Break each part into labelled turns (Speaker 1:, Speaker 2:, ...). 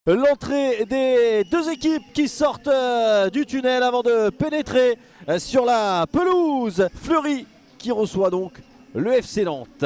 Speaker 1: L'entrée des deux équipes qui sortent du tunnel avant de pénétrer sur la pelouse. Fleury qui reçoit donc le FC Nantes.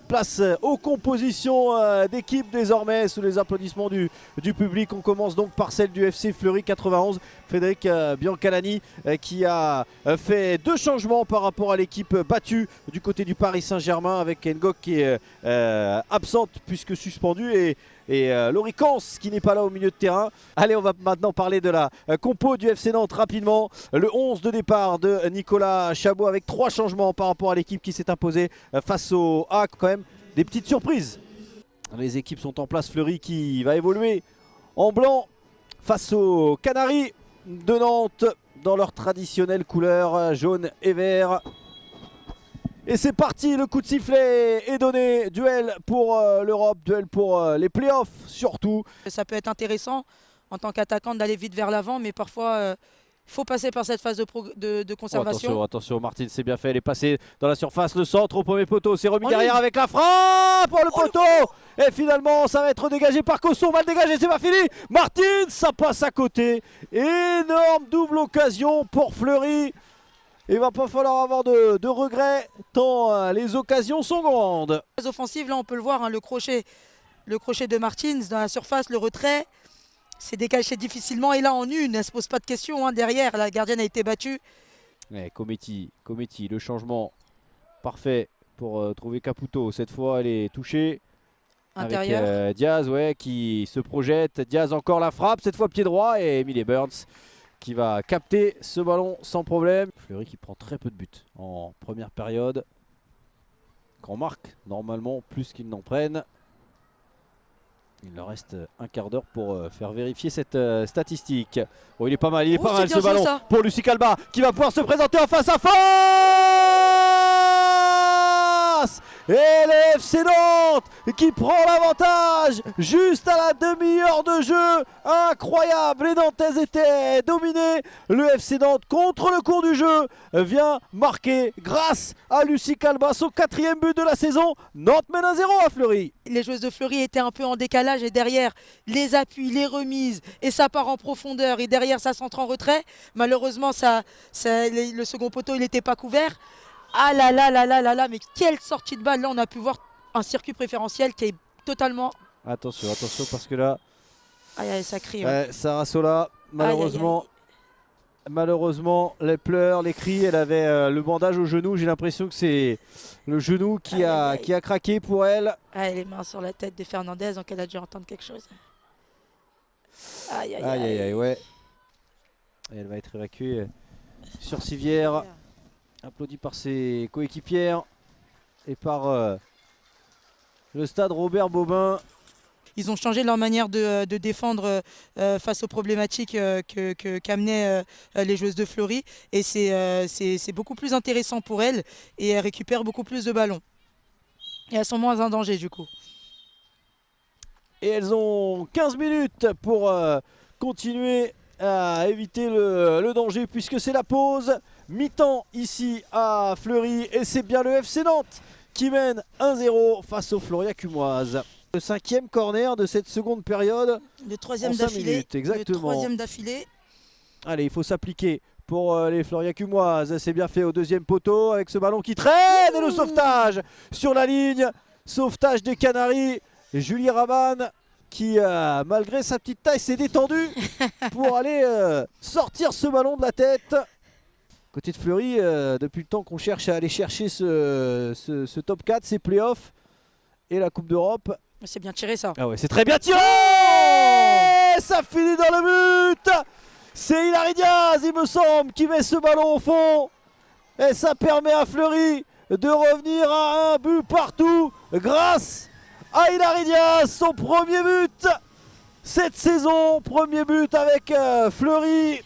Speaker 1: Place aux compositions d'équipes désormais sous les applaudissements du public. On commence donc par celle du FC Fleury 91. Frédéric Biancalani qui a fait deux changements par rapport à l'équipe battue du côté du Paris Saint-Germain, avec Ngok qui est absente puisque suspendu et Laurie Kans qui n'est pas là au milieu de terrain. Allez, on va maintenant parler de la compo du FC Nantes rapidement. Le 11 de départ de Nicolas Chabot avec trois changements par rapport à l'équipe qui s'est imposée face au HAC. Quand même des petites surprises. Les équipes sont en place. Fleury qui va évoluer en blanc face aux Canaries de Nantes dans leur traditionnelle couleur jaune et vert. Et c'est parti, le coup de sifflet est donné. Duel pour l'Europe, duel pour les playoffs surtout.
Speaker 2: Ça peut être intéressant en tant qu'attaquant d'aller vite vers l'avant, mais parfois il faut passer par cette phase de conservation.
Speaker 1: Attention, Martine, c'est bien fait, elle est passée dans la surface, le centre au premier poteau, c'est remis derrière avec la frappe pour le poteau. Et finalement, ça va être dégagé par Cosson, mal dégagé, c'est pas fini. Martine, ça passe à côté. Énorme double occasion pour Fleury. Il va pas falloir avoir de regrets tant les occasions sont grandes.
Speaker 2: Offensive, là on peut le voir, hein, le crochet de Martins dans la surface, le retrait, c'est décaché difficilement. Et là en une, elle ne se pose pas de questions, hein, derrière, la gardienne a été battue.
Speaker 1: Cometti, le changement parfait pour trouver Caputo. Cette fois elle est touchée.
Speaker 2: Intérieur.
Speaker 1: Avec Diaz qui se projette. Diaz encore la frappe, cette fois pied droit, et Emily Burns qui va capter ce ballon sans problème. Fleury qui prend très peu de buts en première période. Qu'on marque normalement plus qu'ils n'en prennent. Il leur reste un quart d'heure pour faire vérifier cette statistique. Oh, il est pas mal, ce ballon
Speaker 2: ça.
Speaker 1: Pour Lucie Calba qui va pouvoir se présenter en face à face. Et le FC Nantes qui prend l'avantage juste à la demi-heure de jeu. Incroyable, les Nantaises étaient dominés. Le FC Nantes, contre le cours du jeu, vient marquer grâce à Lucie Calba son 4e but de la saison. Nantes mène 1-0 à Fleury.
Speaker 2: Les joueuses de Fleury étaient un peu en décalage et derrière les appuis, les remises et ça part en profondeur et derrière ça centre en retrait. Malheureusement le second poteau il n'était pas couvert. Ah là là là là là là, mais quelle sortie de balle. Là on a pu voir un circuit préférentiel qui est totalement...
Speaker 1: Attention parce que là...
Speaker 2: Aïe, ça crie. Ouais.
Speaker 1: Sarah Sola, malheureusement...
Speaker 2: Aïe.
Speaker 1: Malheureusement, les pleurs, les cris, elle avait le bandage au genou. J'ai l'impression que c'est le genou qui a craqué pour elle.
Speaker 2: Ah, les mains sur la tête de Fernandez, donc elle a dû entendre quelque chose.
Speaker 1: Aïe, ouais. Et elle va être évacuée sur civière. Applaudie par ses coéquipières et par le stade Robert Bobin.
Speaker 2: Ils ont changé leur manière de défendre face aux problématiques qu'amenaient les joueuses de Fleury. Et c'est beaucoup plus intéressant pour elles. Et elles récupèrent beaucoup plus de ballons. Et elles sont moins en danger du coup.
Speaker 1: Et elles ont 15 minutes pour continuer à éviter le danger, puisque c'est la pause. Mi-temps ici à Fleury. Et c'est bien le FC Nantes qui mène 1-0 face aux Floriacumoises. Le 5e corner de cette seconde période.
Speaker 2: Le 3e d'affilée.
Speaker 1: Exactement.
Speaker 2: Le 3e d'affilée.
Speaker 1: Allez, il faut s'appliquer pour les Floriacumoises. C'est bien fait au 2e poteau avec ce ballon qui traîne. Et le sauvetage sur la ligne. Sauvetage des Canaries. Julie Rabanne qui, malgré sa petite taille, s'est détendue pour aller sortir ce ballon de la tête. Côté de Fleury, depuis le temps qu'on cherche à aller chercher ce top 4, ces playoffs et la Coupe d'Europe.
Speaker 2: C'est bien tiré ça.
Speaker 1: Ah ouais, c'est très bien tiré. Ça finit dans le but. C'est Hilary Diaz, il me semble, qui met ce ballon au fond. Et ça permet à Fleury de revenir à un but partout grâce à Hilary Diaz, son premier but cette saison. Premier but avec Fleury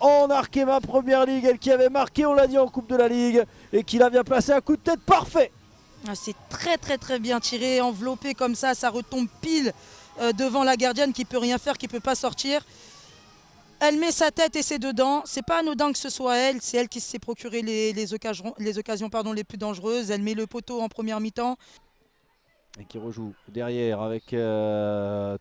Speaker 1: en Arkema Première Ligue. Elle qui avait marqué, on l'a dit, en Coupe de la Ligue. Et qui là vient placer un coup de tête parfait.
Speaker 2: C'est très bien tiré, enveloppé comme ça retombe pile devant la gardienne qui peut rien faire, qui peut pas sortir. Elle met sa tête et c'est dedans. C'est pas anodin que ce soit elle, c'est elle qui s'est procuré les occasions les plus dangereuses. Elle met le poteau en première mi-temps.
Speaker 1: Et qui rejoue derrière avec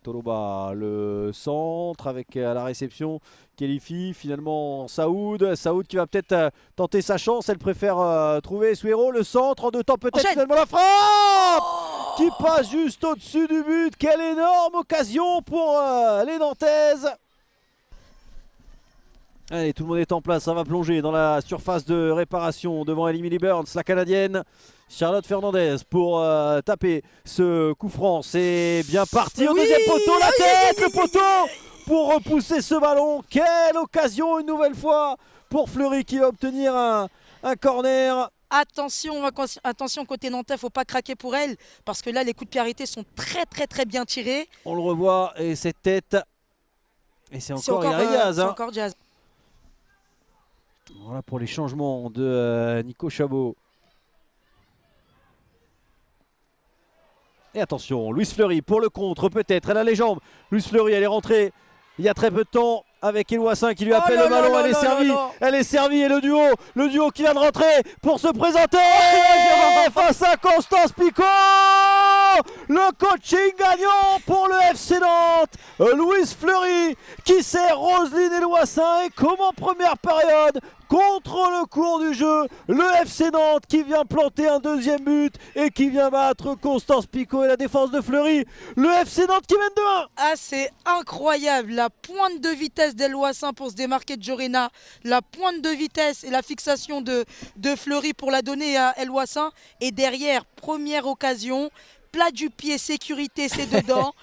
Speaker 1: Toloba, le centre avec la réception Kelifi, finalement Saoud qui va peut-être tenter sa chance, elle préfère trouver Suero, le centre en deux temps peut-être,
Speaker 2: Enchaîne.
Speaker 1: finalement la frappe qui passe juste au-dessus du but. Quelle énorme occasion pour les Nantaises. Allez, tout le monde est en place, ça va plonger dans la surface de réparation devant Emily Burns, la Canadienne. Charlotte Fernandez pour taper ce coup franc, c'est bien parti au deuxième poteau, la tête, le poteau pour repousser ce ballon. Quelle occasion une nouvelle fois pour Fleury qui va obtenir un corner.
Speaker 2: Attention côté nantais, faut pas craquer pour elle parce que là les coups de pied arrêtés sont très bien tirés.
Speaker 1: On le revoit et cette tête, et c'est encore Diaz.
Speaker 2: C'est encore Diaz.
Speaker 1: Voilà pour les changements de Nico Chabot. Et attention, Louise Fleury pour le contre peut-être, elle a les jambes. Louise Fleury, elle est rentrée il y a très peu de temps avec Éloissin qui lui appelle le ballon, elle est servie et le duo qui vient de rentrer pour se présenter face à Constance Picot. Le coaching gagnant pour le FC Nantes. Louise Fleury qui sert Roselyne Éloissin et comme en première période, contre le cours du jeu, le FC Nantes qui vient planter un deuxième but et qui vient battre Constance Picot et la défense de Fleury. Le FC Nantes qui mène 2-1.
Speaker 2: Ah, c'est incroyable, la pointe de vitesse d'Éloissin pour se démarquer de Jorena, la pointe de vitesse et la fixation de Fleury pour la donner à Éloissin. Et derrière, première occasion, plat du pied, sécurité, c'est dedans.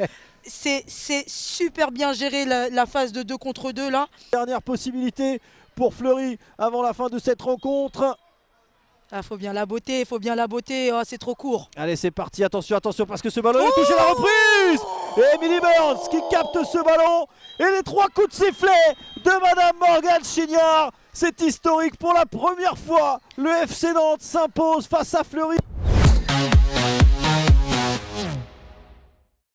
Speaker 2: C'est super bien géré la phase de 2 contre 2 là.
Speaker 1: Dernière possibilité pour Fleury avant la fin de cette rencontre.
Speaker 2: Ah, faut bien la beauté, oh, c'est trop court.
Speaker 1: Allez, c'est parti, attention parce que ce ballon est touché, la reprise. Et Emily Burns qui capte ce ballon et les 3 coups de sifflet de Madame Morgane Chignard. C'est historique, pour la première fois le FC Nantes s'impose face à Fleury.